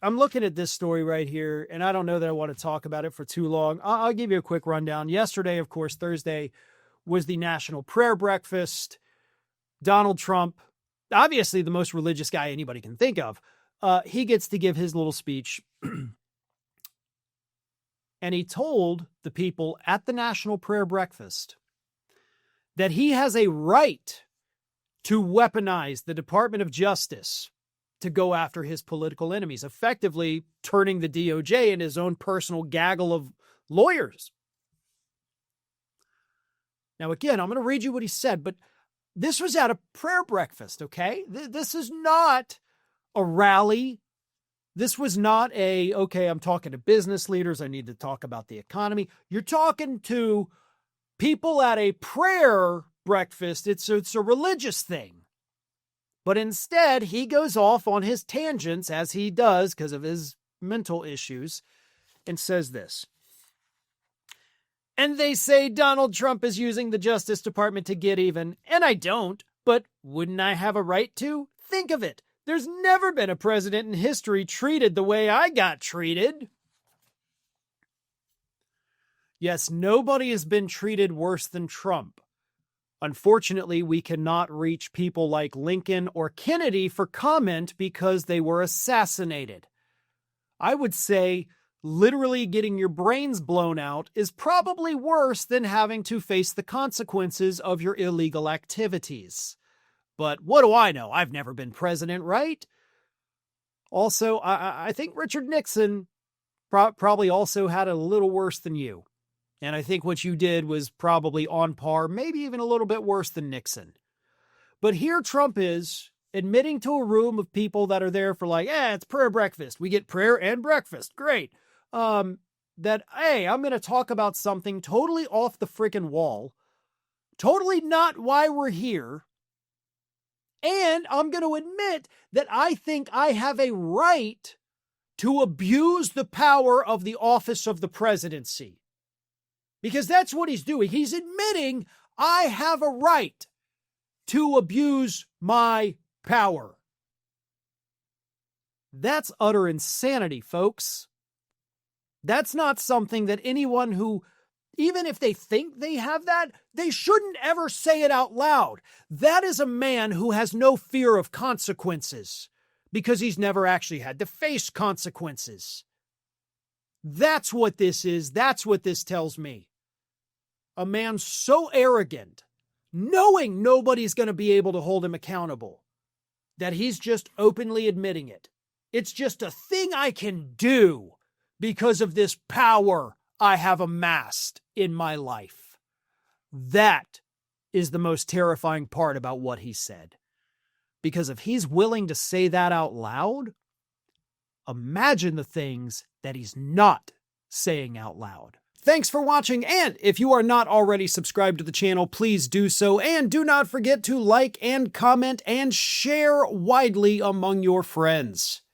I'm looking at this story right here, and I don't know that I want to talk about it for too long. I'll give you a quick rundown. Yesterday, of course, Thursday, was the National Prayer Breakfast. Donald Trump, obviously the most religious guy anybody can think of, he gets to give his little speech. And he told the people at the National Prayer Breakfast that he has a right to weaponize the Department of Justice to go after his political enemies, effectively turning the DOJ into his own personal gaggle of lawyers. Now, again, I'm going to read you what he said, but this was at a prayer breakfast, okay? This is not a rally. This was not okay, I'm talking to business leaders. I need to talk about the economy. You're talking to people at a prayer breakfast. It's a religious thing. But instead, he goes off on his tangents, as he does because of his mental issues, and says this. And they say Donald Trump is using the Justice Department to get even, and I don't, but wouldn't I have a right to? Think of it. There's never been a president in history treated the way I got treated. Yes, nobody has been treated worse than Trump. Unfortunately, we cannot reach people like Lincoln or Kennedy for comment because they were assassinated. I would say literally getting your brains blown out is probably worse than having to face the consequences of your illegal activities. But what do I know? I've never been president, right? Also, I think Richard Nixon probably also had a little worse than you. And I think what you did was probably on par, maybe even a little bit worse than Nixon. But here Trump is admitting to a room of people that are there for like, it's prayer breakfast. We get prayer and breakfast. Great. That, hey, I'm going to talk about something totally off the freaking wall. Totally not why we're here. And I'm going to admit that I think I have a right to abuse the power of the office of the presidency. Because that's what he's doing. He's admitting I have a right to abuse my power. That's utter insanity, folks. That's not something that anyone who, even if they think they have that, they shouldn't ever say it out loud. That is a man who has no fear of consequences because he's never actually had to face consequences. That's what this is. That's what this tells me. A man so arrogant, knowing nobody's going to be able to hold him accountable, that he's just openly admitting it. It's just a thing I can do because of this power I have amassed in my life. That is the most terrifying part about what he said. Because if he's willing to say that out loud, imagine the things that he's not saying out loud. Thanks for watching, and if you are not already subscribed to the channel, please do so, and do not forget to like and comment and share widely among your friends.